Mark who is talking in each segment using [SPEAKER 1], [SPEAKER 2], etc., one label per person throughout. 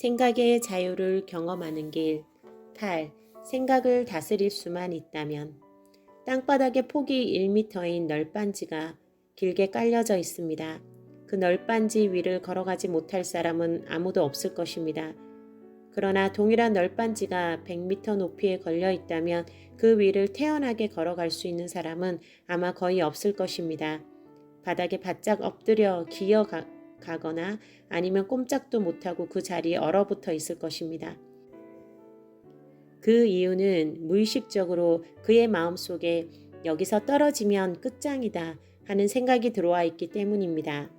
[SPEAKER 1] 생각의 자유를 경험하는 길. 8. 생각을 다스릴 수만 있다면. 땅바닥에 폭이 1m인 널빤지가 길게 깔려져 있습니다. 그 널빤지 위를 걸어가지 못할 사람은 아무도 없을 것입니다. 그러나 동일한 널빤지가 100m 높이에 걸려 있다면 그 위를 태연하게 걸어갈 수 있는 사람은 아마 거의 없을 것입니다. 바닥에 바짝 엎드려 기어가거나 아니면 꼼짝도 못하고 그 자리에 얼어붙어 있을 것입니다. 그 이유는 무의식적으로 그의 마음속에 여기서 떨어지면 끝장이다 하는 생각이 들어와 있기 때문입니다.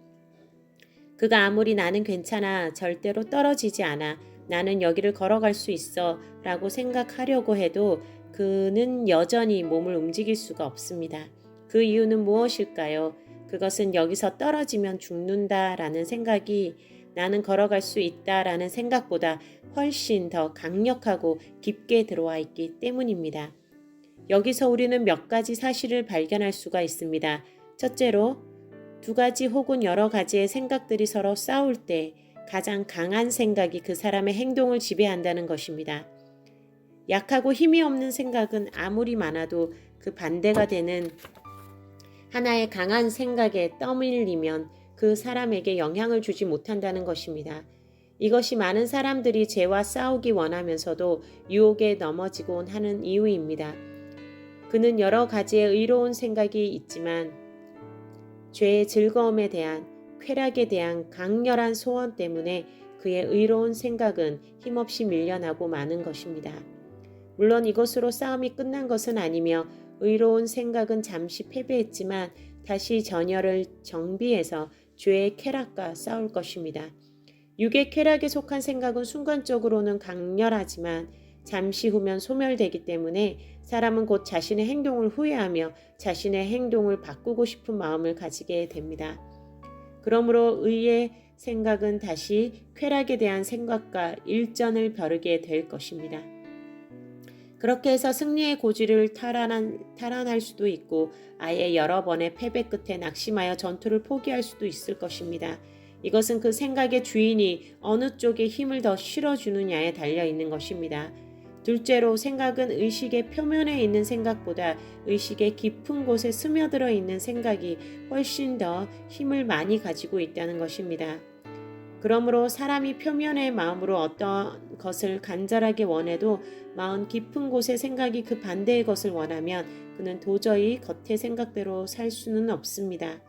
[SPEAKER 1] 그가 아무리 나는 괜찮아, 절대로 떨어지지 않아, 나는 여기를 걸어갈 수 있어 라고 생각하려고 해도 그는 여전히 몸을 움직일 수가 없습니다. 그 이유는 무엇일까요? 그것은 여기서 떨어지면 죽는다라는 생각이 나는 걸어갈 수 있다라는 생각보다 훨씬 더 강력하고 깊게 들어와 있기 때문입니다. 여기서 우리는 몇 가지 사실을 발견할 수가 있습니다. 첫째로, 두 가지 혹은 여러 가지의 생각들이 서로 싸울 때 가장 강한 생각이 그 사람의 행동을 지배한다는 것입니다. 약하고 힘이 없는 생각은 아무리 많아도 그 반대가 되는 하나의 강한 생각에 떠밀리면 그 사람에게 영향을 주지 못한다는 것입니다. 이것이 많은 사람들이 죄와 싸우기 원하면서도 유혹에 넘어지곤 하는 이유입니다. 그는 여러 가지의 의로운 생각이 있지만 죄의 즐거움에 대한, 쾌락에 대한 강렬한 소원 때문에 그의 의로운 생각은 힘없이 밀려나고 마는 것입니다. 물론 이것으로 싸움이 끝난 것은 아니며 의로운 생각은 잠시 패배했지만 다시 전열을 정비해서 죄의 쾌락과 싸울 것입니다. 육의 쾌락에 속한 생각은 순간적으로는 강렬하지만 잠시 후면 소멸되기 때문에 사람은 곧 자신의 행동을 후회하며 자신의 행동을 바꾸고 싶은 마음을 가지게 됩니다. 그러므로 의의 생각은 다시 쾌락에 대한 생각과 일전을 벼르게 될 것입니다. 그렇게 해서 승리의 고지를 탈환할 수도 있고 아예 여러 번의 패배 끝에 낙심하여 전투를 포기할 수도 있을 것입니다. 이것은 그 생각의 주인이 어느 쪽에 힘을 더 실어주느냐에 달려있는 것입니다. 둘째로, 생각은 의식의 표면에 있는 생각보다 의식의 깊은 곳에 스며들어 있는 생각이 훨씬 더 힘을 많이 가지고 있다는 것입니다. 그러므로 사람이 표면의 마음으로 어떤 것을 간절하게 원해도 마음 깊은 곳의 생각이 그 반대의 것을 원하면 그는 도저히 겉의 생각대로 살 수는 없습니다.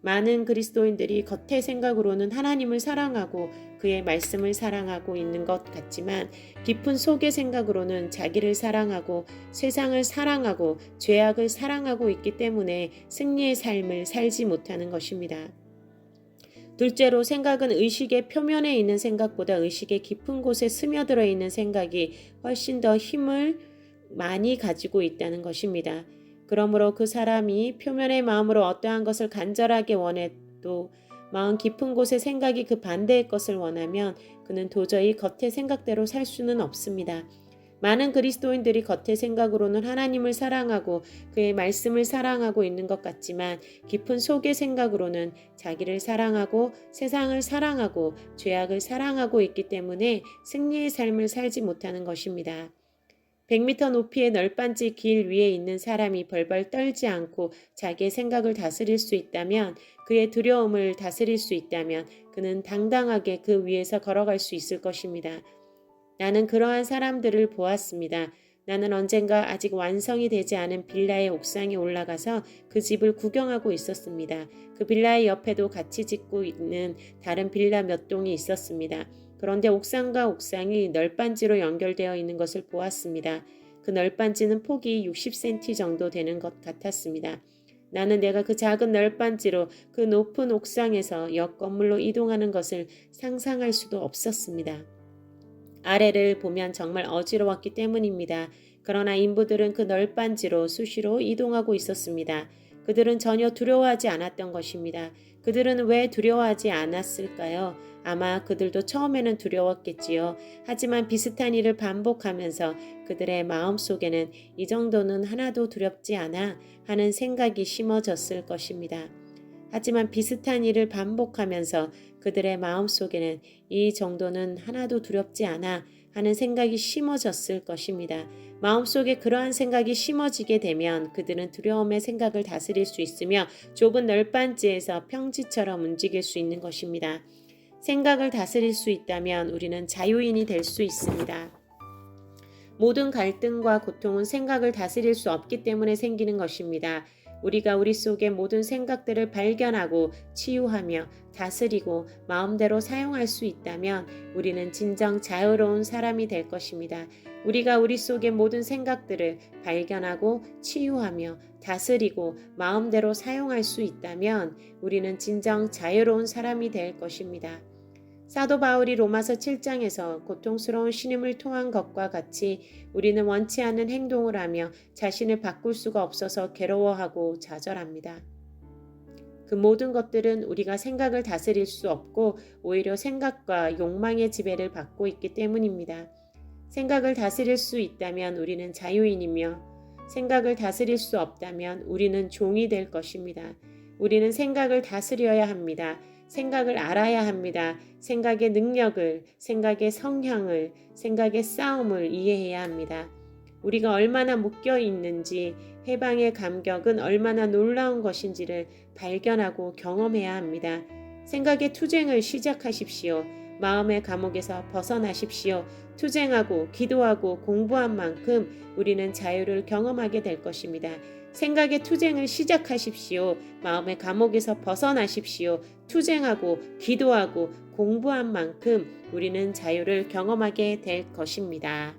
[SPEAKER 1] 많은 그리스도인들이 겉의 생각으로는 하나님을 사랑하고 그의 말씀을 사랑하고 있는 것 같지만 깊은 속의 생각으로는 자기를 사랑하고 세상을 사랑하고 죄악을 사랑하고 있기 때문에 승리의 삶을 살지 못하는 것입니다. 둘째로, 생각은 의식의 표면에 있는 생각보다 의식의 깊은 곳에 스며들어 있는 생각이 훨씬 더 힘을 많이 가지고 있다는 것입니다. 그러므로 그 사람이 표면의 마음으로 어떠한 것을 간절하게 원해도 마음 깊은 곳의 생각이 그 반대의 것을 원하면 그는 도저히 겉의 생각대로 살 수는 없습니다. 많은 그리스도인들이 겉의 생각으로는 하나님을 사랑하고 그의 말씀을 사랑하고 있는 것 같지만 깊은 속의 생각으로는 자기를 사랑하고 세상을 사랑하고 죄악을 사랑하고 있기 때문에 승리의 삶을 살지 못하는 것입니다. 100m 높이의 널빤지 길 위에 있는 사람이 벌벌 떨지 않고 자기의 생각을 다스릴 수 있다면, 그의 두려움을 다스릴 수 있다면 그는 당당하게 그 위에서 걸어갈 수 있을 것입니다. 나는 그러한 사람들을 보았습니다. 나는 언젠가 아직 완성이 되지 않은 빌라의 옥상에 올라가서 그 집을 구경하고 있었습니다. 그 빌라의 옆에도 같이 짓고 있는 다른 빌라 몇 동이 있었습니다. 그런데 옥상과 옥상이 널빤지로 연결되어 있는 것을 보았습니다. 그 널빤지는 폭이 60cm 정도 되는 것 같았습니다. 나는 내가 그 작은 널빤지로 그 높은 옥상에서 옆 건물로 이동하는 것을 상상할 수도 없었습니다. 아래를 보면 정말 어지러웠기 때문입니다. 그러나 인부들은 그 널빤지로 수시로 이동하고 있었습니다. 그들은 전혀 두려워하지 않았던 것입니다. 그들은 왜 두려워하지 않았을까요? 아마 그들도 처음에는 두려웠겠지요. 하지만 비슷한 일을 반복하면서 그들의 마음속에는 이 정도는 하나도 두렵지 않아 하는 생각이 심어졌을 것입니다. 하지만 비슷한 일을 반복하면서 그들의 마음속에는 이 정도는 하나도 두렵지 않아 하는 생각이 심어졌을 것입니다. 마음속에 그러한 생각이 심어지게 되면 그들은 두려움의 생각을 다스릴 수 있으며 좁은 널빤지에서 평지처럼 움직일 수 있는 것입니다. 생각을 다스릴 수 있다면 우리는 자유인이 될 수 있습니다. 모든 갈등과 고통은 생각을 다스릴 수 없기 때문에 생기는 것입니다. 우리가 우리 속의 모든 생각들을 발견하고 치유하며 다스리고 마음대로 사용할 수 있다면 우리는 진정 자유로운 사람이 될 것입니다. 우리가 우리 속의 모든 생각들을 발견하고 치유하며 다스리고 마음대로 사용할 수 있다면 우리는 진정 자유로운 사람이 될 것입니다. 사도 바울이 로마서 7장에서 고통스러운 신음을 토한 것과 같이 우리는 원치 않는 행동을 하며 자신을 바꿀 수가 없어서 괴로워하고 좌절합니다. 그 모든 것들은 우리가 생각을 다스릴 수 없고 오히려 생각과 욕망의 지배를 받고 있기 때문입니다. 생각을 다스릴 수 있다면 우리는 자유인이며 생각을 다스릴 수 없다면 우리는 종이 될 것입니다. 우리는 생각을 다스려야 합니다. 생각을 알아야 합니다. 생각의 능력을, 생각의 성향을, 생각의 싸움을 이해해야 합니다. 우리가 얼마나 묶여 있는지, 해방의 감격은 얼마나 놀라운 것인지를 발견하고 경험해야 합니다. 생각의 투쟁을 시작하십시오. 마음의 감옥에서 벗어나십시오. 투쟁하고 기도하고 공부한 만큼 우리는 자유를 경험하게 될 것입니다. 생각의 투쟁을 시작하십시오. 마음의 감옥에서 벗어나십시오. 투쟁하고 기도하고 공부한 만큼 우리는 자유를 경험하게 될 것입니다.